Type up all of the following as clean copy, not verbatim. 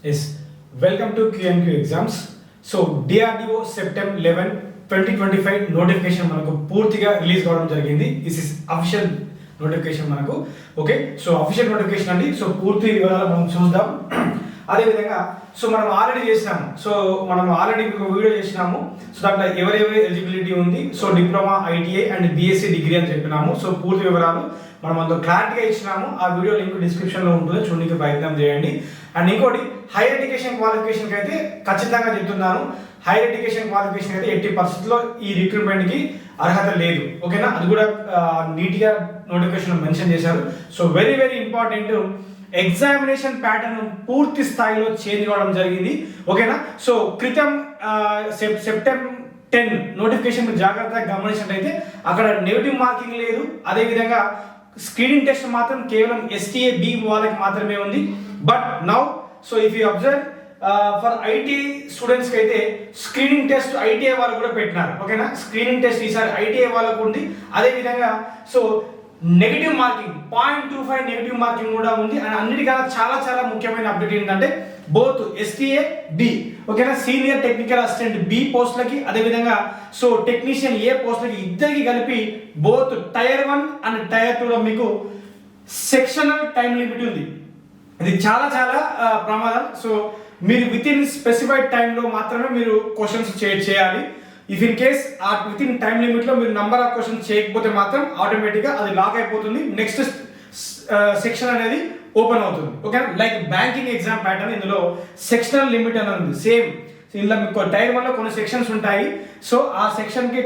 Yes, welcome to Q&Q exams. So DRDO September 11, 2025 notification మనకు పూర్తిగా release కావడం జరిగింది. దిస్ ఇస్ అఫీషియల్ నోటిఫికేషన్ మనకు. ఓకే, సో అఫీషియల్ నోటిఫికేషన్ అండి. సో పూర్తి వివరాలు మనం చూద్దాం. అదేవిధంగా మనం ఆల్రెడీ ఒక వీడియో చేసినాము. సో దాంట్లో ఎవరెవరి ఎలిజిబిలిటీ ఉంది, so diploma, ITI and BSc degree అని చెప్పినాము. సో పూర్తి వివరాలు మనం అందులో క్లారిటీగా ఇచ్చినాము. ఆ వీడియో లింక్ డిస్క్రిప్షన్లో ఉంటుంది, చూడడానికి ప్రయత్నం చేయండి. అండ్ ఇంకోటి, హైయర్ ఎడ్యుకేషన్ క్వాలిఫికేషన్కి అయితే ఖచ్చితంగా చెప్తున్నాను, హైయర్ ఎడ్యుకేషన్ క్వాలిఫికేషన్ అయితే ఎట్టి పరిస్థితుల్లో ఈ రిక్రూట్మెంట్కి అర్హత లేదు. ఓకేనా, అది కూడా నీట్గా నోటిఫికేషన్ మెన్షన్ చేశారు. So very very important, examination pattern పూర్తి స్థాయిలో చేంజ్ కావడం జరిగింది. ఓకేనా, సో క్రితం సెప్టెంబర్ 10 నోటిఫికేషన్ జాగ్రత్తగా గమనించినట్లయితే అక్కడ నెగిటివ్ మార్కింగ్ లేదు. అదేవిధంగా స్క్రీనింగ్ టెస్ట్ మాత్రం కేవలం ఎస్టీఏ బి వాళ్ళకి మాత్రమే ఉంది. But now, so if you observe for ITI స్టూడెంట్స్కి అయితే స్క్రీనింగ్ టెస్ట్ ఐటీఐ వాళ్ళకు కూడా పెట్టినారు. ఓకేనా, స్క్రీనింగ్ టెస్ట్ ఈసారి ఐటీఐ వాళ్ళకు ఉంది. అదేవిధంగా so negative marking 0.25 negative marking కూడా ఉంది. అండ్ అన్నిటికన్నా చాలా చాలా ముఖ్యమైన అప్డేట్ ఏంటంటే బోత్ ఎస్టీఏ బి, ఓకేనా, సీనియర్ టెక్నికల్ అసిస్టెంట్ బి పోస్టులకి, అదేవిధంగా సో టెక్నీషియన్ ఏ పోస్టులకి ఇద్దరికి కలిపి బోత్ టైర్ 1 అండ్ టైర్ 2లో మీకు సెక్షనల్ టైం లిమిట్ ఉంది. ఇది చాలా చాలా ప్రమాదం. సో మీరు విత్ ఇన్ స్పెసిఫైడ్ టైంలో మాత్రమే మీరు క్వశ్చన్స్ చేయాలి. ఇఫ్ ఇన్ కేస్ ఆ విత్ ఇన్ టైం లిమిట్లో మీరు నంబర్ ఆఫ్ క్వశ్చన్స్ చేయకపోతే మాత్రం ఆటోమేటిక్గా అది లాక్ అయిపోతుంది. నెక్స్ట్ సెక్షన్ అనేది ఓపెన్ అవుతుంది. Okay, like banking exam pattern ఇందులో సెక్షనల్ లిమిట్ అని ఉంది. సేమ్ ఇందులో మీకు టైర్ 1లో కొన్ని సెక్షన్స్ ఉంటాయి. సో ఆ సెక్షన్కి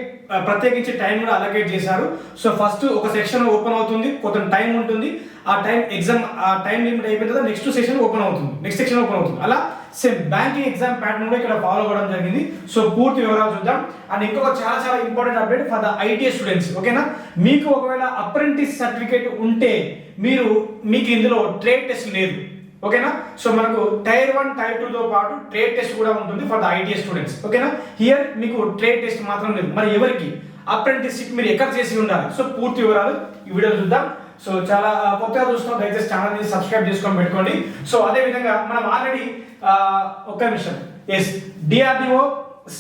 ప్రత్యేకించి టైం కూడా అలొకేట్ చేశారు. సో ఫస్ట్ ఒక సెక్షన్ ఓపెన్ అవుతుంది, కొంత టైం ఉంటుంది. ఆ టైం ఎగ్జామ్ ఆ టైం లిమిట్ అయిపోయిన తర్వాత నెక్స్ట్ సెక్షన్ ఓపెన్ అవుతుంది, నెక్స్ట్ సెక్షన్ ఓపెన్ అవుతుంది. అలా సేమ్ బ్యాంకింగ్ ఎగ్జామ్ ప్యాటర్న్ కూడా ఇక్కడ ఫాలో అవ్వడం జరిగింది. సో పూర్తి వివరాలు చూద్దాం. అండ్ ఇంకొక చాలా చాలా important update for the ITI students. ఓకేనా, మీకు ఒకవేళ అప్రెంటిస్ సర్టిఫికేట్ ఉంటే మీకు ఇందులో ట్రేడ్ టెస్ట్ లేదు. ఓకేనా, సో మనకు టైర్ 1 టైర్ 2తో పాటు ట్రేడ్ టెస్ట్ కూడా ఉంటుంది ఫర్ ద ఐటీఐ స్టూడెంట్స్. ఓకేనా, హియర్ మీకు ట్రేడ్ టెస్ట్ మాత్రం లేదు. మరి ఎవరికి అప్రెంటిస్షిప్ మీరు ఎక్కడ చేసి ఉండాలి? సో పూర్తి వివరాలు ఈ వీడియోలో చూద్దాం. సో చాలా కొత్తగా చూస్తున్నాం, దయచేసి ఛానల్ని సబ్స్క్రైబ్ చేసుకొని పెట్టుకోండి. సో అదే విధంగా మనం ఆల్రెడీ ఒక్క నిమిషం, yes, DRDO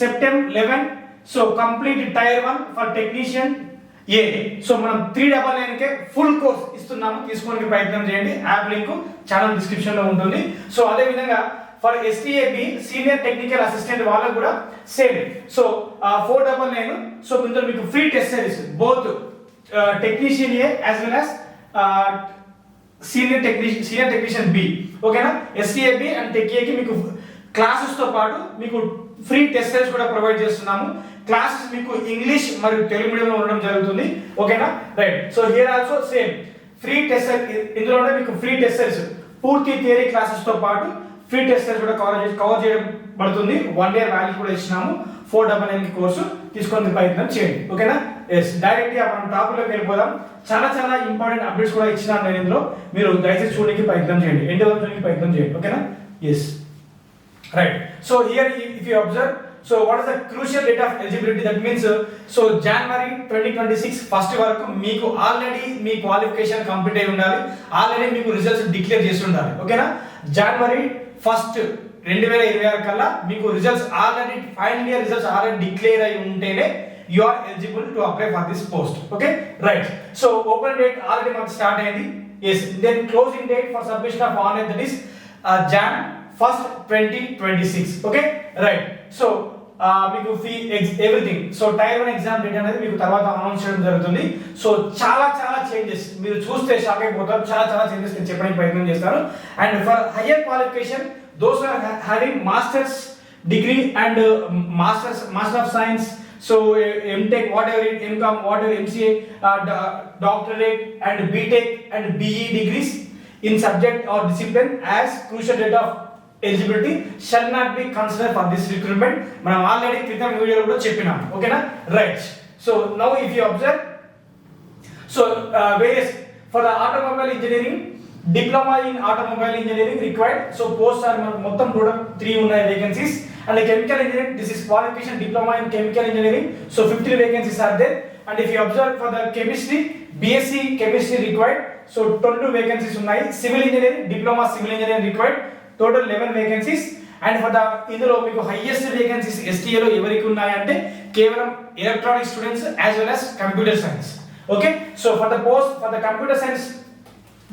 September 11, so complete tier 1 for technician A. So మనం 399కే ఫుల్ కోర్స్ ఇస్తున్నాము, తీసుకోవడానికి ప్రయత్నం చేయండి. యాప్ లింక్ ఛానల్ డిస్క్రిప్షన్ లో ఉంటుంది. సో అదే విధంగా for STAB senior technical assistant వాళ్ళకు కూడా సేమ్. సో 499, సో ఇందులో మీకు free test series both technician A as well as senior technician B. ఓకేనా, ఎస్టీఏబి అండ్ టెక్ఏకి మీకు క్లాసెస్ తో పాటు మీకు ఫ్రీ టెస్ట్ సిరీస్ కూడా ప్రొవైడ్ చేస్తున్నాము. క్లాసెస్ మీకు ఇంగ్లీష్ మరియు తెలుగు మీడియంలో ఉండడం జరుగుతుంది. ఓకేనా, right. So here also same free test, ఇందులోనే మీకు ఫ్రీ టెస్ట్ సిరీస్ పూర్తి థియరీ క్లాసెస్ తో పాటు ఫ్రీ టెస్ట్ సిరీస్ కూడా కవర్ చేయడం పడుతుంది. 1 year వాల్యూ కూడా ఇచ్చినాము. 499 కోర్సు తీసుకొని ప్రయత్నం చేయండి. ఓకేనా, ఎస్, డైరెక్ట్ గా మనం టాపిక్ వెళ్ళిపోదాం. చాలా చాలా ఇంపార్టెంట్ అప్డేట్స్ కూడా ఇచ్చినాను నేను ఇందులో, మీరు దయచేసి చూడడానికి ప్రయత్నం చేయండి, ఎండ్ వరకు చూడడానికి ప్రయత్నం చేయండి. ఓకేనా, yes, right. So here if you observe, so what is the crucial date of eligibility? That means so January 2026 first వరకు మీకు ఆల్రెడీ మీ క్వాలిఫికేషన్ కంప్లీట్ అయి ఉండాలి, ఆల్రెడీ మీకు రిజల్ట్స్ డిక్లేర్ చేసి ఉండాలి. ఓకేనా, January 1, 2026 కల్లా మీకు results already final year results already declare అయి ఉంటేనే you are eligible to apply for this post. Okay, right. So open date already మనకు స్టార్ట్ అయింది. Yes, then closing date for submission of online, that is Jan 1, 2026. Okay, right. So మీకు fee everything. So tier 1 exam date అనేది మీకు తర్వాత announce చేయడం జరుగుతుంది. So చాలా చాలా చేంజెస్ మీరు చూస్తే షాక్ అయిపోతారు. చాలా చాలా చేంజెస్ నేను చెప్పడానికి ప్రయత్నం చేస్తాను. And for higher qualification those are having masters degree and master of science, so MTech, whatever it, MCom, whatever, MCA, doctorate and BTech and BE degrees in subject or discipline as crucial date of eligibility shall not be consider for this recruitment. మనం already క్రితం వీడియోలో కూడా చెప్పినాం. ఓకేనా, right. So now if you observe, so various for the automobile engineering, diploma in automobile engineering required. So post are మనకు మొత్తం కూడా 3 ఉన్నాయి vacancies. And chemical engineering, this is qualification diploma in chemical engineering. So 15 vacancies are there. And if you observe for the chemistry, BSc chemistry required. So 22 vacancies ఉన్నాయి. Civil engineering, diploma civil engineering required total 11 vacancies. And for the ఇందులో మీకు highest vacancies ఎస్టీఏలో ఎవరికి ఉన్నాయంటే కేవలం electronic students as well as computer science. Okay, so for the post for the computer science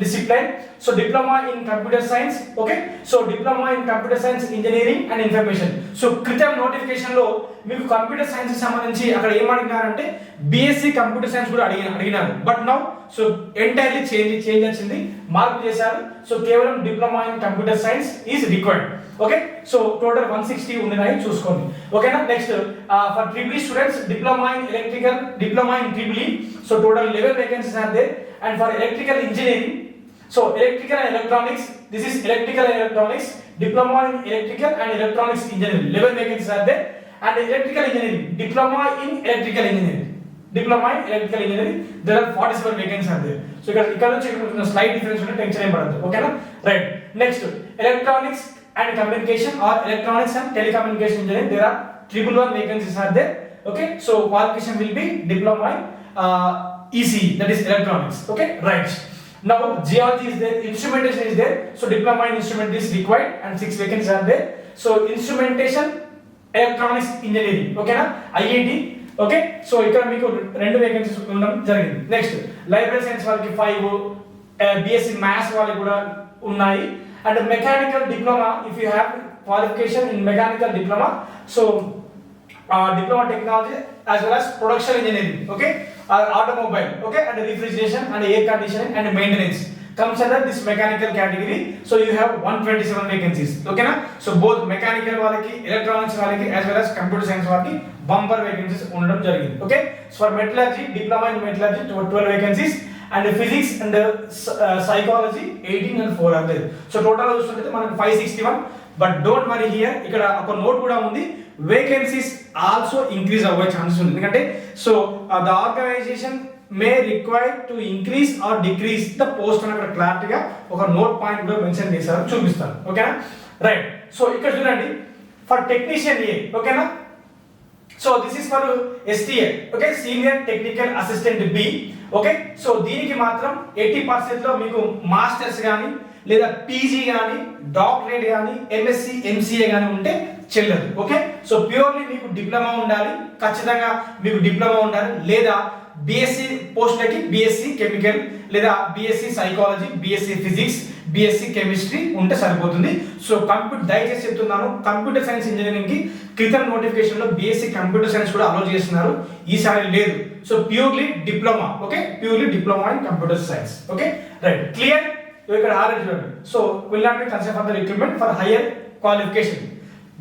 discipline, so diploma in computer science. Okay, so diploma in computer science engineering and information. So క్రితం notification లో మీకు computer science కి సంబంధించి అక్కడ ఏం అడిగినారంటే BSc computer science కూడా అడిగినారు. But now so entirely change వచ్చింది, మార్పు చేశారు. సో కేవలం diploma in computer science is required. Okay, so total 160 ఉన్నాయి చూసుకోండి. ఓకేనా, next for triple E students diploma in electrical, diploma in triple E, so total 11 vacancies are there. And for electrical engineering, so electrical and electronics, this is electrical and electronics, diploma in electrical and electronics engineering, 11 vacancies are there. And electrical engineering, diploma in electrical engineering, diploma in electrical engineering, there are 47 vacancies are there. So ఇక్కడ నుంచి slight difference ఉంటే tension ఏం పడదు. ఓకేనా, right. Next electronics and communication or electronics and telecommunication engineering, there are 111 vacancies are there. Okay, so qualification will be diploma in ECE, that is electronics. Okay, right. Now geology is there, instrumentation is there, so diploma in instrument is required and 6 vacancies are there. So instrumentation electronics engineering, okay na, IIT. Okay, so ikkada meeku 2 vacancies undam jarigindi. Next library science వాళ్ళకి 5, BSc maths వాళ్ళకి కూడా ఉన్నాయి. And mechanical diploma, if you have qualification in mechanical diploma, so diploma technology as well as production engineering, okay, automobile, okay, and refrigeration and air conditioning and maintenance comes under this mechanical category. So you have 127 vacancies. Okay na, so both mechanical వాళ్ళకి electronics వాళ్ళకి as well as computer science వాళ్ళకి bumper vacancies ఉండడం జరిగింది. Okay, so for metallurgy, diploma in metallurgy 12 vacancies, and physics and psychology 18 and 4 are there. So total చూస్తుంటే మనకు 561. But don't worry here, ఇక్కడ ఒక note కూడా ఉంది, వేకెన్సీస్ ఆల్సో ఇంక్రీజ్ అవ్వే ఛాన్సెస్ ఉంది. ఎందుకంటే so the organization may require to increase or decrease the post అని అక్కడ క్లారిటీగా ఒక నోట్ పాయింట్ కూడా మెన్షన్ చేశారు, చూపిస్తాను. ఓకేనా, రైట్. సో ఇక్కడ చూడండి ఫర్ టెక్నీషియన్ ఏ, ఓకేనా, so this is for STA, okay, senior technical assistant B. Okay, so దీనికి మాత్రం 80% లో మీకు మాస్టర్స్ కానీ లేదా పీజీ కానీ డాక్టరేట్ కానీ ఎంఎస్సి ఎంసీఏ కానీ ఉంటే చెల్లదు. ఓకే, సో ప్యూర్లీ మీకు డిప్లొమా ఉండాలి, ఖచ్చితంగా మీకు డిప్లొమా ఉండాలి, లేదా బీఎస్సీ పోస్ట్లకి బీఎస్సీ కెమికల్ లేదా BSc psychology, BSc physics, BSc chemistry ఉంటే సరిపోతుంది. సో దయచేసి చెప్తున్నాను, కంప్యూటర్ సైన్స్ ఇంజనీరింగ్ కి క్రితం నోటిఫికేషన్ లో బీఎస్సీ కంప్యూటర్ సైన్స్ కూడా అలో చేస్తున్నారు, ఈసారి లేదు. So purely diploma, okay, purely diploma in computer science. Okay, right, clear. ఇక్కడ ఆల్రెడీ చూడండి, so will not be consider for the recruitment for higher qualification.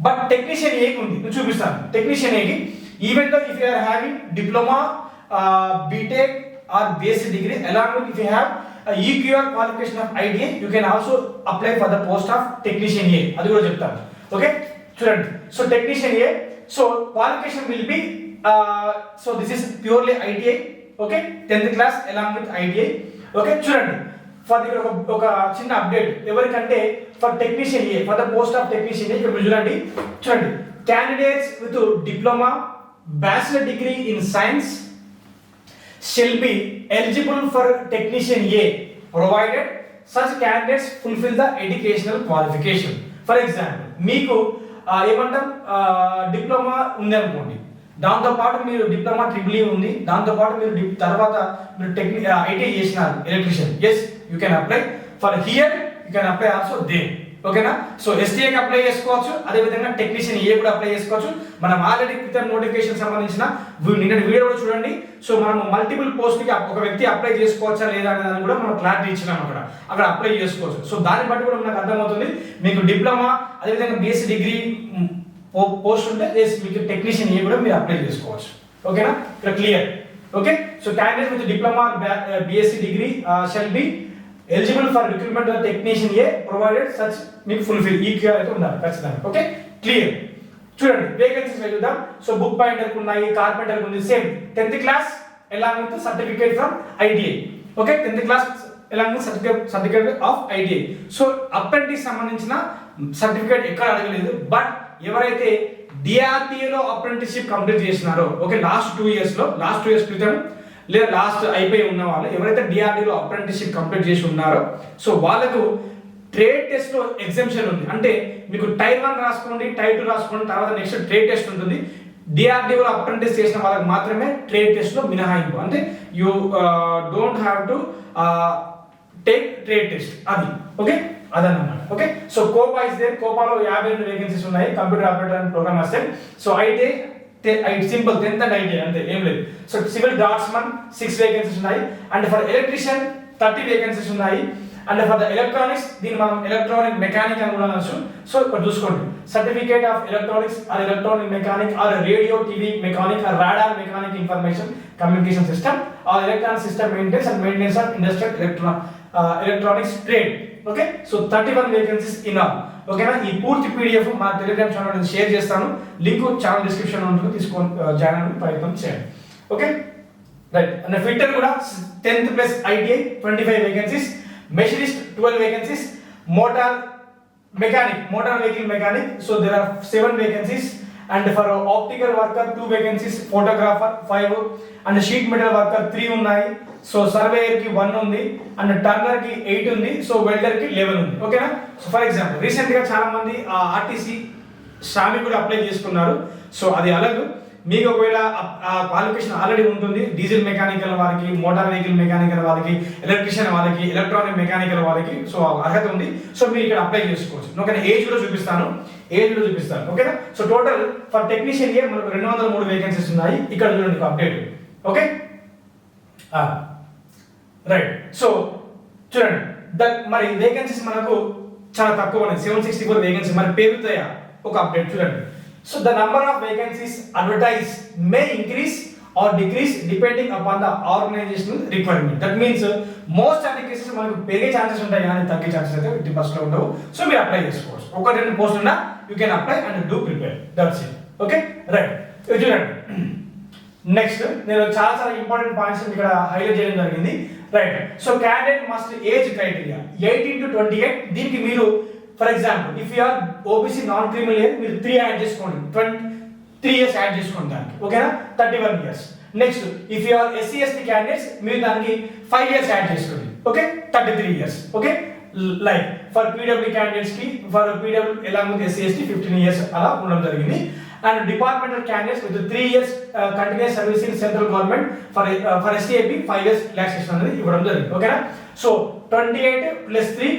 But technician ఏకి ఉంది, నేను చూపిస్తాను. టెక్నీషియన్ ఏకి even though if you are having diploma, BTech or BSc degree along with if you have EQR qualification of ITI, you can also apply for the post of technician A, అది కూడా చెప్తాను. Okay, చూడండి, so technician A, so qualification will be so this is purely ITI. Okay, 10th class along with ITI. Okay, చూడండి for దగ్గర ఒక చిన్న update ఎవరికంటే for technician A, for the post of technician ఏ, ఇక్కడ చూడండి candidates with diploma, bachelor degree in science shall be eligible for technician A provided such candidates fulfill the educational qualification. For example, మీకు ఏమంటాం diploma ఉంది అనుకోండి, దాంతో పాటు మీరు diploma triple E ఉంది, దాంతో పాటు మీరు తర్వాత మీరు ఐటీఐ చేసినారు electrician, yes you can apply for here, you can apply also they. ఓకేనా, సో ఎస్టీఏకి అప్లై చేసుకోవచ్చు, అదే విధంగా టెక్నీషియన్ ఏ కూడా అప్లై చేసుకోవచ్చు. మనం ఆల్రెడీ క్రితం నోటిఫికేషన్ సంబంధించిన నిన్నటి వీడియో కూడా చూడండి. సో మనం మల్టిపుల్ పోస్ట్ కి ఒక వ్యక్తి అప్లై చేసుకోవచ్చా లేదా అనే దాన్ని కూడా మనం క్లారిటీ ఇచ్చినాం, అక్కడ అప్లై చేసుకోవచ్చు. సో దాన్ని బట్టి కూడా మనకు అర్థమవుతుంది, మీకు డిప్లొమా అదేవిధంగా బీఎస్సీ డిగ్రీ పోస్ట్ ఉంటే మీకు టెక్నీషియన్ ఏ కూడా మీరు అప్లై చేసుకోవచ్చు. ఓకేనా, ఇక్కడ clear. Okay, so candidate with diploma, BSc degree shall be eligible for recruitment of technician A provided such మీకు ఫుల్ఫిల్ ఈక్యూఆర్ అయితే ఉండాలి ఖచ్చితంగా. Okay, clear. చూడండి వేకెన్సీస్ చూద్దాం. సో బుక్ బైండర్ ఉన్నాయి, కార్పెంటర్ ఉంది, same 10th class along with certificate from ITI. Okay, 10th class along with certificate of ITI. So apprentice సంబంధించిన certificate ఎక్కడ అడగలేదు, బట్ ఎవరైతే డిఆర్డిఏ లో అప్రెంటిస్షిప్ కంప్లీట్ చేసినారో, ఓకే, లాస్ట్ 2 ఇయర్స్ క్రితం లేదా లాస్ట్ అయిపోయి ఉన్న వాళ్ళు ఎవరైతే డిఆర్డీలో అప్రెంటిస్షిప్ కంప్లీట్ చేసి ఉన్నారో, సో వాళ్ళకు ట్రేడ్ టెస్ట్ లో ఎగ్జామ్షన్ ఉంది. అంటే మీకు టైర్ 1 రాసుకోండి, టైర్ 2 రాసుకోండి, తర్వాత నెక్స్ట్ ట్రేడ్ టెస్ట్ ఉంటుంది. డిఆర్డిఓ అప్రెంటిస్ చేసిన వాళ్ళకి మాత్రమే ట్రేడ్ టెస్ట్ లో మినహాయింపు. అంటే you don't have to take trade test, అది ఓకే, అదన్నమాట. Okay, so COPA is there. కోపాలో 52 వేకెన్సీస్ ఉన్నాయి, computer operator and program assistant. So IT simple 10th and IT అంతే, ఏం లేదు. సో సివిల్ డ్రాఫ్ట్స్మన్ 6 వేకెన్సీస్ ఉన్నాయి. అండ్ ఫర్ ఎలక్ట్రీషియన్ 30 వేకెన్సీస్ ఉన్నాయి. And for the electronics, దీన్ని మనం ఎలక్ట్రానిక్ మెకానిక్ అని కూడా అనొచ్చు. సో ఇక్కడ చూసుకోండి, certificate of electronics or electronic mechanic or radio TV mechanic or radar mechanic information communication system or electronic system maintenance and maintenance of industrial electronics trade. Okay, so 31 vacancies in all. ఓకేనా, ఈ పూర్తి PDF మా Telegram channel నేను share చేస్తాను, link channel description లో ఉంటుంది, తీసుకొని join అవ్వడానికి ప్రయత్నం చేయండి. Okay right. అండ్ ఫిట్టర్ కూడా 10th plus ITI 25 vacancies, machinist 12 vacancies, motor vehicle mechanic, so there are 7 vacancies. And for optical worker 2 vacancies, photographer 5, and sheet metal worker 3 ఉన్నాయి. So surveyor కి 1 ఉంది, అండ్ టర్నర్ కి 8 ఉంది, so welder కి 11 ఉంది. ఓకేనా, so for example recent గా చాలా మంది ఆర్టీసీ శ్రామిక్ కూడా అప్లై చేసుకున్నారు. సో అది అలాగే మీకు ఒకవేళ క్వాలిఫికేషన్ ఆల్రెడీ ఉంటుంది, డీజిల్ మెకానికల్ వారికి, మోటార్ వెహికల్ మెకానికల్ వారికి, ఎలక్ట్రీషియన్ వాళ్ళకి, ఎలక్ట్రానిక్ మెకానికల్ వారికి సో అర్హత ఉంది. సో మీరు ఇక్కడ అప్లై చేసుకోవచ్చు. ఓకేనా, ఏజ్ కూడా చూపిస్తాను. ఓకేనా, so total for technician year మనకు 203 వేకెన్సీస్ ఉన్నాయి. ఇక్కడ చూడండి అప్డేట్. Okay right. సో చూడండి మరి వేకెన్సీస్ మనకు చాలా తక్కువ ఉన్నాయి, 764 వేకెన్సీ. మరి పెరుగుతాయా? ఒక అప్డేట్ చూడండి. So the number of vacancies advertised may increase or decrease depending upon the organizational requirement. That means most of the cases మనకు పెరిగే ఛాన్సెస్ ఉంటాయి కానీ తగ్గే ఛాన్సెస్ అయితే 50% లో ఉండవు. సో మీరు అప్లై చేసుకోవచ్చు. ఒక 2 పోస్ట్ ఉన్నా you can apply and do prepare, that's it. Okay right. చూడండి నెక్స్ట్ నేను చాలా ఇంపార్టెంట్ పాయింట్స్ ఇక్కడ హైలైట్ చేయడం జరిగింది. Right. So candidate must age criteria 18 to 28. దీనికి మీరు for example if you are OBC non criminal year మీరు 3 యాడ్ చేసుకోండి, 3 ఇయర్స్ యాడ్ చేసుకోండి దానికి. ఓకేనా, 31 years. Next if you are SC ST candidates మీరు దానికి 5 ఇయర్స్ యాడ్ చేసుకోండి. Okay, 33 years. Okay, like for PW candidates కి ఫర్ పీడబ్ల్యూ ఎలా ఉంది ఎస్సీ ఎస్టీ 15 ఇయర్స్ అలా ఉండడం జరిగింది. And departmental candidates with 3 years continuous service in central government for STAP 5 years relaxation అనేది ఇవ్వడం జరిగింది. ఓకేనా, so 28 + 3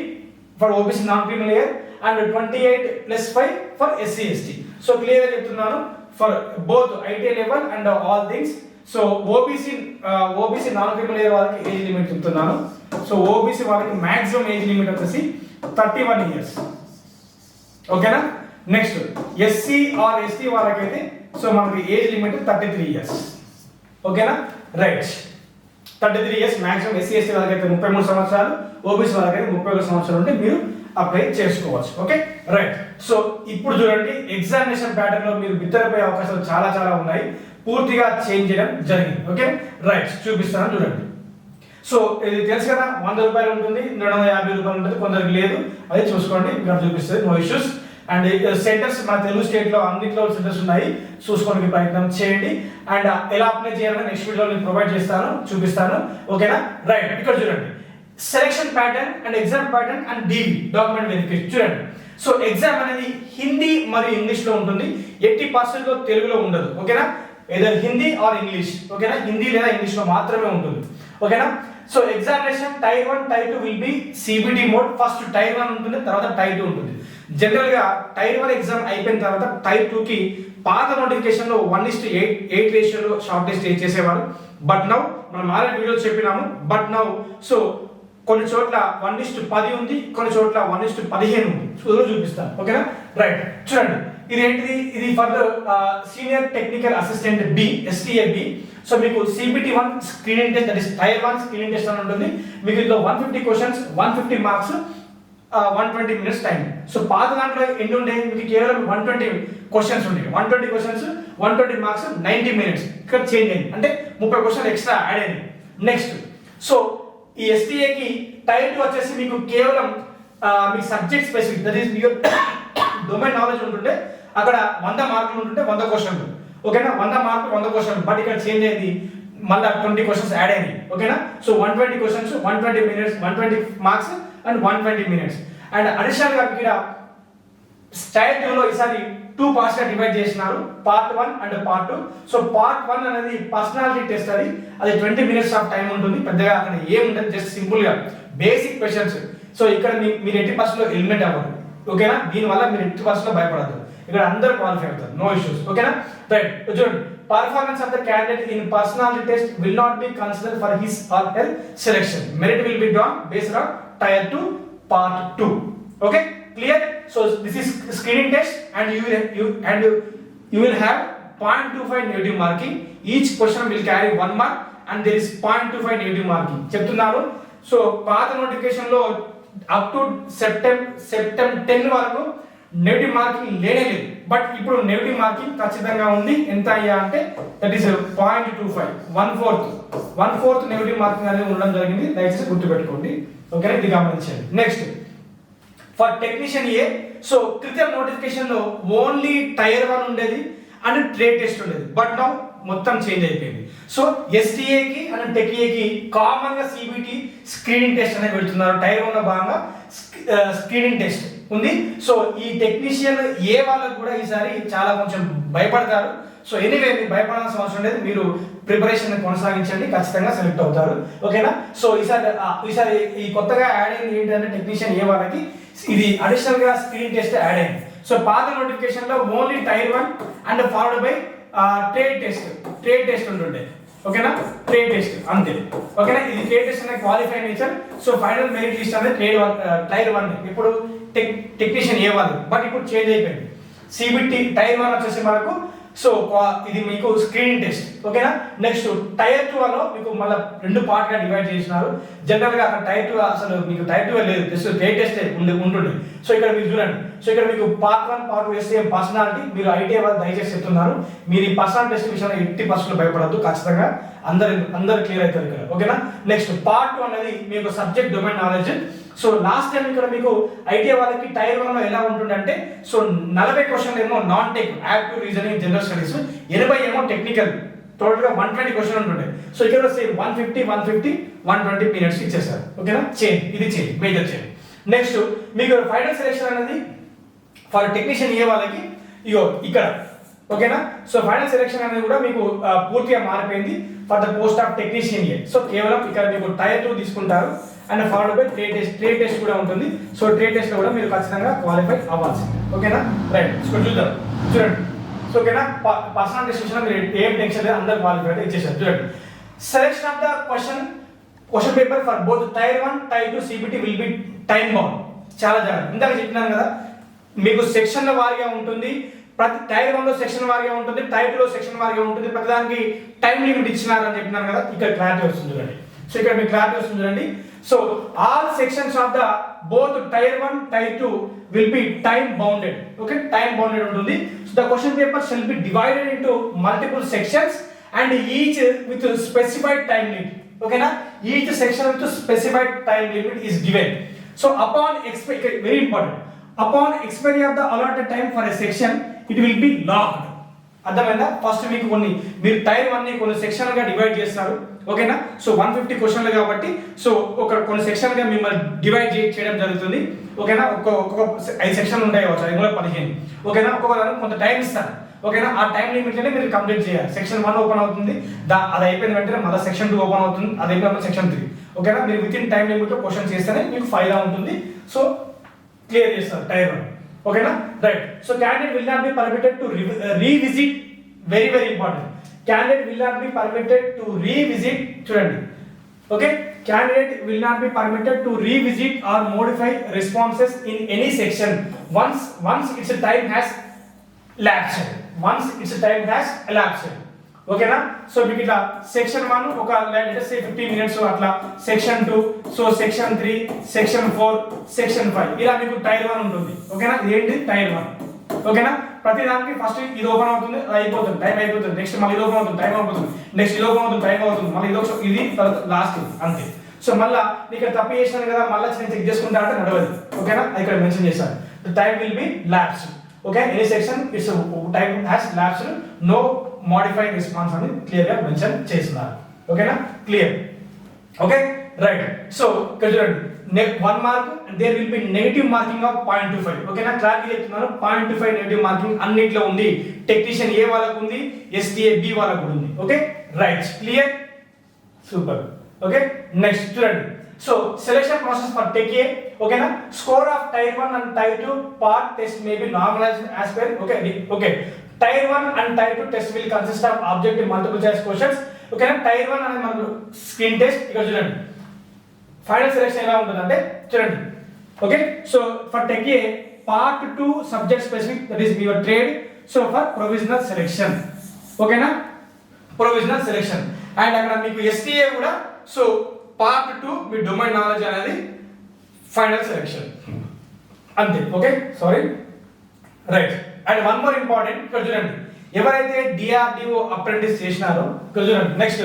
for OBC non-criminal year and 28 + 5 for SC ST. So clear గా చెప్తున్నాను for both IT level and all things. So OBC non-criminal year వాళ్ళకి age limit చెప్తున్నాను. So OBC వాళ్ళకి maximum age limit వచ్చేసి 31 ఇయర్స్. ఓకేనా, నెక్స్ట్ SC or ST వాళ్ళకైతే so మనకి age limit 33 years. ఓకేనా right, 33 years maximum. SC ST వాళ్ళకైతే 33 సంవత్సరాలు, ఓబీసీ వాళ్ళకైతే 31 సంవత్సరాలు ఉంటే మీరు అప్లై చేసుకోవచ్చు. Okay right. సో ఇప్పుడు చూడండి ఎగ్జామినేషన్ ప్యాటర్న్ లో మీరు బిత్తరపోయే అవకాశాలు చాలా చాలా ఉన్నాయి, పూర్తిగా చేంజ్ చేయడం జరిగింది. ఓకే రైట్, చూపిస్తాను చూడండి. సో ఇది తెలుసు కదా, 100 రూపాయలు ఉంటుంది, 250 రూపాయలు ఉంటుంది, కొందరికి లేదు, అది చూసుకోండి, ఇక్కడ చూపిస్తుంది, నో ఇష్యూస్. అండ్ సెంటర్స్ మన తెలుగు స్టేట్ లో అన్నిట్లో సెంటర్స్ ఉన్నాయి, చూసుకోవడానికి ప్రయత్నం చేయండి. అండ్ ఎలా అప్లై చేయాలని నెక్స్ట్ వీడియోలో నేను ప్రొవైడ్ చేస్తాను, చూపిస్తాను. ఓకేనా రైట్. ఇక్కడ చూడండి selection pattern and exam pattern and DV document verification. చూడండి, సో ఎగ్జామ్ అనేది హిందీ మరియు ఇంగ్లీష్ లో ఉంటుంది, 80% లో తెలుగులో ఉండదు. ఓకేనా, ఏదర్ హిందీ ఆర్ ఇంగ్లీష్. ఓకేనా, హిందీ లేదా ఇంగ్లీష్ లో మాత్రమే ఉంటుంది. ఓకేనా, so examination tier 1 tier 2 will be CBT mode. First tier 1 ఉంటుంది, తర్వాత టైర్ 2 ఉంటుంది. జనరల్ గా టైర్ 1 ఎగ్జామ్ అయిపోయిన తర్వాత టైర్ 2 కి పాత నోటిఫికేషన్ లో 1:8 రేషియోలో షార్ట్ లిస్ట్ చేసేవారు. బట్ నౌ మనం ఆల్రెడీ వీడియో చెప్పినాము. బట్ నౌ సో కొన్ని చోట్ల 1:10 ఉంది, కొన్ని చోట్ల 1:15 ఉంది. చూపిస్తాను. ఓకేనా రైట్. చూడండి ఇది ఏంటిది, ఇది for senior technical assistant B, STA B. So మీకు CBT1 screening test, that is tier 1 screening test అని ఉంటుంది. మీకు ఇందులో 150 క్వశ్చన్స్, 150 మార్క్స్, 120 మినిట్స్ టైం. సో పాత దాంట్లో ఎన్ని ఉండే, మీకు కేవలం 120 క్వశ్చన్స్ ఉండే, 120 క్వశ్చన్స్ 120 మార్క్స్ 90 మినిట్స్. ఇక్కడ చేంజ్ అయింది, అంటే 30 క్వశ్చన్ ఎక్స్ట్రా యాడ్ అయింది. నెక్స్ట్ సో ఈ STA కి టైర్ 2 వచ్చేసి మీకు కేవలం మీకు subject specific, that is your domain knowledge ఉంటుండే, అక్కడ 100 మార్కులు ఉంటుంటే 100 క్వశ్చన్లు. ఓకేనా, 100 మార్కులు 100 క్వశ్చన్లు. బట్ ఇక్కడ చేంజ్ అయింది, మళ్ళీ 20 క్వశ్చన్స్ యాడ్ అయింది. ఓకేనా, so 120 questions, 120 minutes, 120 marks and 120 minutes. And additional గా ఇక్కడ టైర్ 2 లో ఈసారి 2 పార్ట్స్ గా డివైడ్ చేసినారు, part 1 and part 2. So part 1 అనేది పర్సనాలిటీ టెస్ట్, అది 20 మినిట్స్ ఆఫ్ టైం ఉంటుంది. పెద్దగా అక్కడ ఏముంటుంది, జస్ట్ సింపుల్ గా బేసిక్ క్వశ్చన్స్. సో ఇక్కడ మీరు ఎట్టి పరిస్థితుల్లో ఎలిమినేట్ అవ్వరు, ఓకేనా. దీనివల్ల మీరు ఎట్టి పరిస్థితుల్లో భయపడద్దు, ఇక్కడ అందరూ క్వాలిఫై అవుతారు, నో ఇష్యూస్, ఓకేనా. రైట్, చూడండి, performance of the candidate in personality test will not be considered for his or her selection. Merit will be done based on tier 2 part 2. Okay, clear? So this is screening test, and you will have 0.25 negative marking. Each question will carry 1 mark, and there is 0.25 negative marking. చెప్తున్నాను. So పాత notification లో up to September 10 వరకు negative marking లేనే లేదు, but ఇప్పుడు negative marking ఖచ్చితంగా ఉంది. ఎంత అయ్యా అంటే దట్ ఈస్ 0.25, 1/4 నెగటివ్ మార్కింగ్ అనేది ఉండడం జరిగింది. దయచేసి గుర్తుపెట్టుకోండి, ఓకే, ఇది గమనించండి. Next, for technician A, so క్రితం నోటిఫికేషన్ లో ఓన్లీ టైర్ 1 ఉండేది అండ్ ట్రేడ్ టెస్ట్ ఉండేది, బట్ నౌ మొత్తం చేంజ్ అయిపోయింది. సో ఎస్టీఏ కి అండ్ టెక్ఏ కి కామన్ గా సిబిటి స్క్రీనింగ్ టెస్ట్ అనేది పెడుతున్నారు. టైర్ 1 లో భాగంగా స్క్రీనింగ్ టెస్ట్ ఉంది. సో ఈ టెక్నీషియన్ ఏ వాళ్ళకు కూడా ఈసారి చాలా కొంచెం భయపడతారు. సో ఎనీవే, మీరు భయపడాల్సిన అవసరం లేదు, మీరు ప్రిపరేషన్ కొనసాగించండి, ఖచ్చితంగా సెలెక్ట్ అవుతారు, ఓకేనా. సో ఈసారి ఈ కొత్తగా యాడ్ అయింది ఏంటంటే టెక్నీషియన్ ఏ వాళ్ళకి ఇది అడిషనల్ గా స్క్రీన్ టెస్ట్ యాడ్ అయింది. సో పాత నోటిఫికేషన్ లో only tier 1 and followed by trade test ఉంటుండే, ఓకేనా, ట్రేడ్ టెస్ట్ అంతే, ఓకేనా. ఇది ట్రేడ్ టెస్ట్ అనే qualify nature. So final merit list అనేది టైర్ 1 ఇప్పుడు టెక్నీషియన్ ఏ వాళ్ళు, బట్ ఇప్పుడు చేంజ్ అయిపోయింది. సిబిటి టైర్ 1 వచ్చేసి మనకు, సో ఇది మీకు స్క్రీనింగ్ టెస్ట్, ఓకేనా. నెక్స్ట్ టైర్ 2 లో మీకు మళ్ళీ 2 పార్ట్ గా డివైడ్ చేసినారు. జనరల్ గా అక్కడ టైర్ 2 అసలు మీకు టైర్ 2 లేదు, జస్ట్ ట్రేడ్ టెస్ట్ ఉంటుండే. సో ఇక్కడ మీరు చూడండి, సో ఇక్కడ మీకు పార్ట్ 1 పార్ట్ 2 వేస్తే పర్సనాలిటీ, మీరు ఐటీఐ వాళ్ళు దయచేసి చెప్తున్నారు, మీరు ఈ పర్సనాలిటీ టెస్ట్ విషయంలో 80% భయపడద్దు, ఖచ్చితంగా అందరు క్లియర్ అవుతారు ఇక్కడ, ఓకేనా. నెక్స్ట్ పార్ట్ 2 అనేది మీకు subject domain knowledge. So last time ఇక్కడ మీకు ఐటీఐ వాళ్ళకి టైర్ 1 లో ఎలా ఉంటుందంటే, సో 40 క్వశ్చన్లు ఏమో non tech, active reasoning, general studies, 80 ఏమో టెక్నికల్, టోటల్ గా 120 క్వశ్చన్ ఉంటుండే. సో ఇక్కడ సేమ్ 120 మినిట్స్ ఇచ్చేసారు, ఓకేనా. ఇది మేజర్ చేంజ్. నెక్స్ట్ మీకు ఫైనల్ సెలెక్షన్ అనేది ఫర్ టెక్నీషియన్ ఏ వాళ్ళకి ఇగో ఇక్కడ, ఓకేనా. సో ఫైనల్ సెలెక్షన్ అనేది కూడా మీకు పూర్తిగా మారిపోయింది for the post of technician A. So కేవలం ఇక్కడ మీకు టైర్ 2 తీసుకుంటారు and followed by trade test కూడా ఉంటుంది. సో ట్రేడ్ టెస్ట్ లో కూడా మీరు ఖచ్చితంగా క్వాలిఫై అవ్వాల్సింది, ఓకేనా. రైట్, సో చూడండి, సో ఓకేనా. పర్సనల్ టెస్ట్ లో మీరు ఏం టెన్షన్ లేదు, అందరు క్వాలిఫై ఇచ్చేసారు. చూడండి, selection of the question paper for both tier 1 tier 2 CBT will be time bound. చాలా జాగ్రత్త, ఇందాక చెప్పినాను కదా, మీకు సెక్షన్ల వారీగా ఉంటుంది. ప్రతి టైర్ 1 లో సెక్షన్ వారీగా ఉంటుంది, టైర్ 2 లో సెక్షన్ వారీగా ఉంటుంది. ప్రతిదానికి టైం లిమిట్ ఇచ్చినారు అని చెప్పినాను కదా, ఇక్కడ క్లారిటీ వస్తుంది చూడండి. సో ఇక్కడ మీకు క్లారిటీ వస్తుంది చూడండి. So all sections of the both tier 1 tier 2 will be time bounded, okay, time bounded ఉంటుంది. So the question paper shall be divided into multiple sections and each with specified time limit, ఓకేనా. Each section with specified time limit is given. So very important, upon expiry of the allotted time for a section it will be logged. అర్థమైందా? First మీకు మీరు tyre 1 ని కొన్ని section గా divide చేస్తారు, ఓకేనా. So 150 క్వశ్చన్లు కాబట్టి సో కొన్ని సెక్షన్ గా మిమ్మల్ని డివైడ్ చేయడం జరుగుతుంది, ఓకేనా. ఒక్కొక్క 5 సెక్షన్లు ఉంటాయి కావచ్చు, 15, ఓకేనా. ఒక్కొక్క దానికి కొంత టైం ఇస్తారు, ఓకేనా. ఆ టైం లిమిట్ లోనే మీరు కంప్లీట్ చేయాలి. సెక్షన్ 1 ఓపెన్ అవుతుంది, అది అయిపోయిన వెంటనే మళ్ళీ సెక్షన్ 2 ఓపెన్ అవుతుంది, అది అయిపోయిన సెక్షన్ 3, ఓకేనా. మీరు విత్ ఇన్ టైం లిమిట్ లో క్వశ్చన్ చేస్తేనే మీకు ఫైదా ఉంటుంది. సో క్లియర్ చేస్తారు టైర్ 1, ఓకేనా. Right, so candidate will not be permitted to revisit, very important, candidate will not be permitted to revisit, చూడండి, okay. Candidate will not be permitted to revisit or modify responses in any section once its time has lapsed. ఓకేనా. So మీకు ఇట్లా section 1 ఒక let's say 50 minutes అట్లా, section 2, so section 3, section 4, section 5 ఇలా మీకు tyre 1 ఉంటుంది, ఓకేనా. ఏంటి టైర్ 1, ఓకేనా. ప్రతి దానికి ఫస్ట్ ఇది ఓపెన్ అవుతుంది, అది అయిపోతుంది, టైం అయిపోతుంది. నెక్స్ట్ మళ్ళీ ఇది ఓపెన్ అవుతుంది, టైం అయిపోతుంది. నెక్స్ట్ ఇది ఓపెన్ అవుతుంది, టైం అవుతుంది. మళ్ళీ ఇది లాస్ట్, అంతే. సో మళ్ళీ ఇక్కడ తప్పు చేసినాను కదా, మళ్ళీ నేను చెక్ చేసుకుంటా అంటే నడవదు, ఓకేనా. ఇక్కడ మెన్షన్ చేశాను, the time will be lapsed, okay. Any section it's time has lapsed, no modified response అని క్లియర్ గా మెన్షన్ చేస్తున్నారు, ఓకేనా. Clear, okay. రైట్, సో ఇక్కడ చూడండి, 1 mark, there will be negative marking of 0.25. ఓకేనా, క్లారిటీ చెప్తున్నాను. 0.25 నెగటివ్ మార్కింగ్ అన్నిట్లో ఉంది. టెక్నీషియన్ ఏ వాళ్ళకు ఉంది, STA B వాళ్ళకు కూడా ఉంది. Okay, right, clear, super. Okay, next చూడండి. So selection process for tech A. ఓకేనా, score of tier 1 and tier 2 part test may be normalised as per. Okay, tier 1 and tier 2 test will consist of objective multiple choice questions. ఓకేనా, tier 1 అనేది మనకు screen test. ఇక్కడ చూడండి final selection ఎలా ఉంటుందంటే చూడండి. Okay, so for tech A part 2 subject specific, that is your trade. So for provisional selection. ఓకేనా, provisional selection. And అక్కడ మీకు STA కూడా. సో పార్ట్ 2 మీ డొమైన్ నాలెడ్జ్ అనేది ఫైనల్ సెలెక్షన్ అంతే. Okay, sorry, right. And one more important, ఇక్కడ చూడండి ఎవరైతే DRDO apprentice చేసినారో ఇక్కడ చూడండి. నెక్స్ట్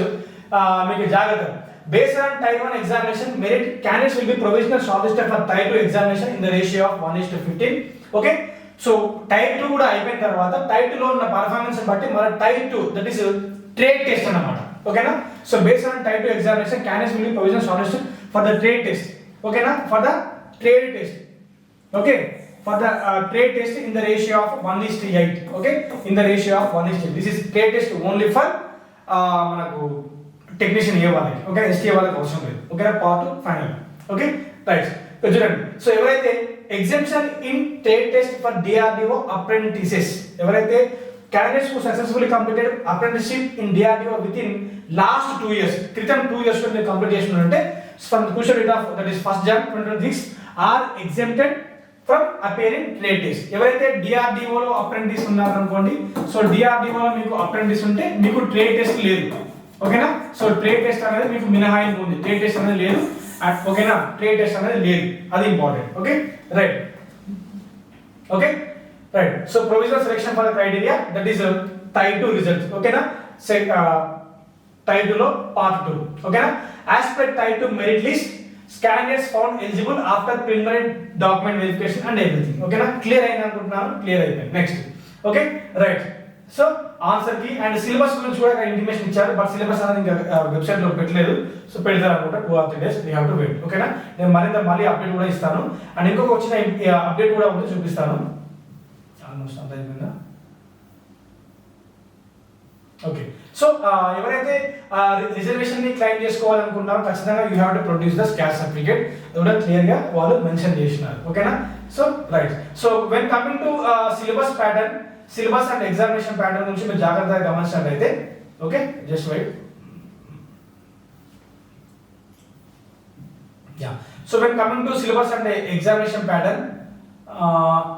మీకు జాగ్రత్త, based on Type 1 examination merit, candidates will be provisional shortlisted for Type 2 examination in the ratio of 1:15. Okay, so Type 2 కూడా అయిపోయిన తర్వాత Type 2 లో ఉన్న పర్ఫార్మెన్స్ బట్టి మన Type 2 that is trade test అన్నమాట. ఓకేనా, so based on Type 2 examination, candidates will be provisional shortlisted for the trade test. ఓకేనా, for the trade test. Okay, for the trade test in the ratio of 1:8. Okay, in the ratio of 1:8. This is trade test only for మనకు technician A వాళ్ళకి. Okay, STA వాళ్ళకి అవసరం లేదు. ఓకేనా, part final. Okay, right. చూడండి, so ఎవరైతే exemption in trade test for DRDO apprentices, ఎవరైతే candidates కు successfully completed apprenticeship in DRDO with in last 2 years, క్రితం 2 years లో మీరు కంప్లీట్ చేసినారంటే from the crucial date of that is 1st Jan 2026 are exempted from appearing trade test. ఎవరైతే DRDO లో apprentice ఉన్నారనుకోండి, so DRDO లో మీకు అప్రెంటిస్ ఉంటే మీకు ట్రేడ్ టెస్ట్ లేదు. ఓకేనా, సో ట్రేడ్ టెస్ట్ అనేది మీకు మినహాయింపు ఉంది. ట్రేడ్ టెస్ట్ అనేది లేదు. ఓకేనా, ట్రేడ్ టెస్ట్ అనేది లేదు, అది important. Okay, right. Okay, right. So provisional selection for the criteria that is type 2 results. ఓకేనా, టైప్ 2 లో పార్ట్ 2. ఓకేనా, as per type 2 merit list, candidates found eligible after preliminary document verification and everything. ఓకేనా, clear అయింది అనుకుంటున్నాను. Clear అయిపోయింది. Next. Okay, right. So answer కి and syllabus గురించి కూడా ఇంటిమేషన్ ఇచ్చారు, బట్ సిలబస్ అనేది ఇంకా వెబ్సైట్ లో పెట్టలేదు. సో పెడతారు అనుకుంటా 2 or 3 days we have to wait. ఓకేనా, నేను మళ్ళీ అప్డేట్ కూడా ఇస్తాను. అండ్ ఇంకొక వచ్చిన అప్డేట్ కూడా ఉంది, చూపిస్తాను. ఆల్మోస్ట్ అంత అయిపోయిందా? ఓకే, సో ఎవరైతే రిజర్వేషన్ ని క్లెయిమ్ చేసుకోవాలనుకుంటారో ఖచ్చితంగా you have to produce the caste certificate. అది కూడా క్లియర్ గా వాళ్ళు మెన్షన్ చేసినారు. ఓకేనా, so right. So when coming to syllabus pattern, syllabus and examination pattern గురించి మీరు జాగ్రత్తగా గమనించినట్లయితే. Okay, just wait. Ya, so when coming to syllabus and examination pattern,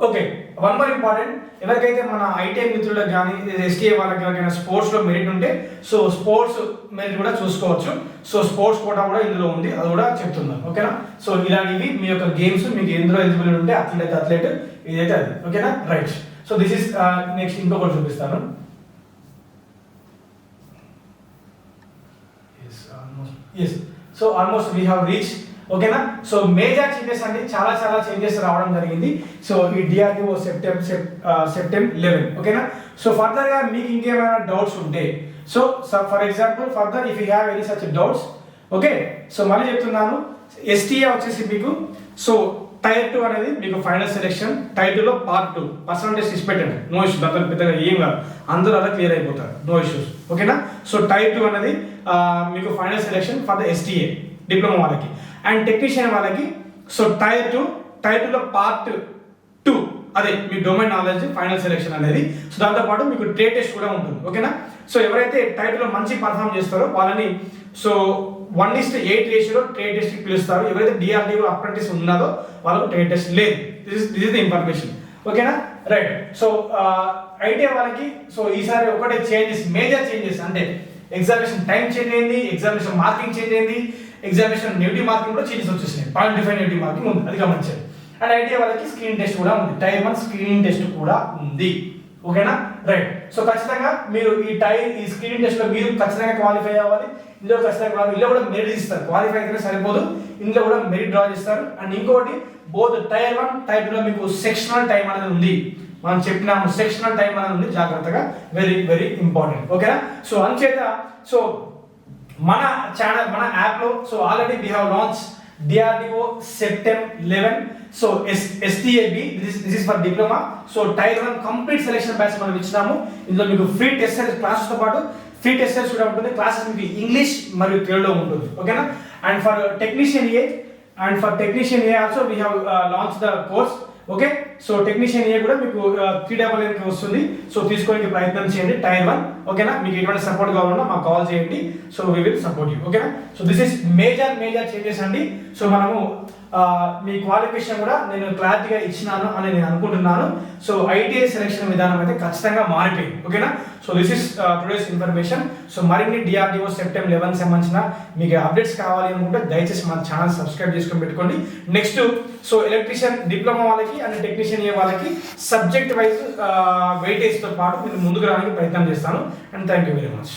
okay, one more important, ఎవరికైతే మన ITI మిత్రులకు కానీ STA వాళ్ళకి ఎవరికైనా స్పోర్ట్స్ లో మెరిట్ ఉంటే సో స్పోర్ట్స్ మెరిట్ కూడా చూసుకోవచ్చు. సో స్పోర్ట్స్ కోటా కూడా ఇందులో ఉంది, అది కూడా చెప్తున్నాను. ఓకేనా, సో ఇలాంటివి మీ యొక్క గేమ్స్ మీకు ఎందులో ఎలిజిబుల్ ఉంటే అథ్లెట్ ఇదైతే అది. ఓకేనా, right. So this is next ఇంకొకటి చూపిస్తాను. So almost we have reach. ఓకేనా, సో మేజర్ చేంజెస్ అంటే చాలా చేంజెస్ రావడం జరిగింది. సో ఈ DRDO సెప్టెంబర్ 11. ఓకేనా, సో ఫర్దర్ గా మీకు ఇంకేమైనా డౌట్స్ ఉంటే, so for example further if you have any such doubts. Okay, so మళ్ళీ చెప్తున్నాను, STA వచ్చేసి మీకు సో టైర్ 2 అనేది మీకు ఫైనల్ సెలెక్షన్. టైర్ 2 లో పార్ట్ 2 పర్సంటేజ్ ఇచ్చి పెట్టండి, నో ఇష్యూస్. అంత పెద్దగా ఏం కాదు, అందరూ అలా క్లియర్ అయిపోతారు, నో ఇష్యూస్. ఓకేనా, సో టైర్ 2 అనేది మీకు final selection for the STA diploma వాళ్ళకి అండ్ టెక్నీషియన్ వాళ్ళకి. సో టైర్ 2 లో పార్ట్ 2 అదే మీ డొమైన్ నాలెడ్జ్ ఫైనల్ సెలెక్షన్ అనేది. సో దాంతో పాటు మీకు ట్రేడ్ టెస్ట్ కూడా ఉంటుంది. ఓకేనా, సో ఎవరైతే టైర్ 2 లో మంచి పర్ఫామ్ చేస్తారో వాళ్ళని సో 1:8 రేషియోలో ట్రేడ్ టెస్ట్ కి పిలుస్తారు. ఎవరైతే DRDO అప్రెంటిస్ ఉన్నారో వాళ్ళకు ట్రేడ్ టెస్ట్ లేదు. This is the information. ఓకేనా, రైట్. సో ITI వాళ్ళకి సో ఈసారి ఒకటే చేంజెస్, మేజర్ చేంజెస్ అంటే ఎగ్జామినేషన్ టైం చేంజ్ అయింది, ఎగ్జామినేషన్ మార్కింగ్ చేంజ్ అయింది, ఎగ్జామినేషన్ నెగిటివ్ మార్కింగ్ కూడా చేంజెస్ వచ్చేసినాయి. 0.25 నెగిటివ్ మార్కింగ్ ఉంది, అది గమనించారు. అండ్ ITI వాళ్ళకి స్క్రీన్ టెస్ట్ కూడా ఉంది, టైర్ 1 స్క్రీన్ టెస్ట్ కూడా ఉంది. ఓకేనా, రైట్. సో ఖచ్చితంగా మీరు ఈ స్క్రీన్ టెస్ట్ లో మీరు ఖచ్చితంగా క్వాలిఫై అవ్వాలి. ఇందులో ఖచ్చితంగా ఇందులో కూడా మెరిట్ ఇస్తారు, క్వాలిఫై అయితే సరిపోదు, ఇందులో కూడా మెరిట్ డ్రా చేస్తారు. అండ్ ఇంకోటి బోత్ టైర్ 1 టైర్ 2 లో మీకు సెక్షనల్ టైం అనేది ఉంది. మనం చెప్పినాము సెక్షనల్ టైం అనేది ఉంది, జాగ్రత్తగా, వెరీ ఇంపార్టెంట్. ఓకేనా, సో అందుచేత సో మన ఛానల్ మన యాప్ లో so already we have launch DRDO Septem 11. So STAB, this is for diploma. So tier 1 complete selection batch మనం ఇచ్చినాము. ఇందులో మీకు ఫ్రీ టెస్ట్ సిరీస్ క్లాసెస్ తో పాటు ఫ్రీ టెస్ట్ సిరీస్ కూడా ఉంటుంది. క్లాసెస్ మీకు ఇంగ్లీష్ మరియు తెలుగులో ఉంటుంది, ఓకేనా. And for technician A also we have launch the course, okay. So technician A కూడా మీకు 399 కి వస్తుంది. సో తీసుకోవడానికి ప్రయత్నం చేయండి టైర్ 1, ఓకేనా. మీకు ఎటువంటి సపోర్ట్ కావాలన్నా మాకు కాల్ చేయండి. So we will support you, ఓకేనా. So this is major changes అండి. సో మనము మీ క్వాలిఫికేషన్ కూడా నేను క్లారిటీగా ఇచ్చినాను అని నేను అనుకుంటున్నాను. సో ITI సెలెక్షన్ విధానం అయితే ఖచ్చితంగా మారిపోయింది, ఓకేనా. So this is today's information. So మరిన్ని DRDO Septem 11 సంబంధించిన మీకు అప్డేట్స్ కావాలి అనుకుంటే దయచేసి మన ఛానల్ సబ్స్క్రైబ్ చేసుకొని పెట్టుకోండి. నెక్స్ట్ సో ఎలక్ట్రీషియన్ డిప్లొమా వాళ్ళకి అండ్ టెక్నీషియన్ ఏ వాళ్ళకి సబ్జెక్ట్ వైజ్ వెయిటేజ్తో పాటు నేను ముందుకు రావడానికి ప్రయత్నం చేస్తాను. And thank you very much.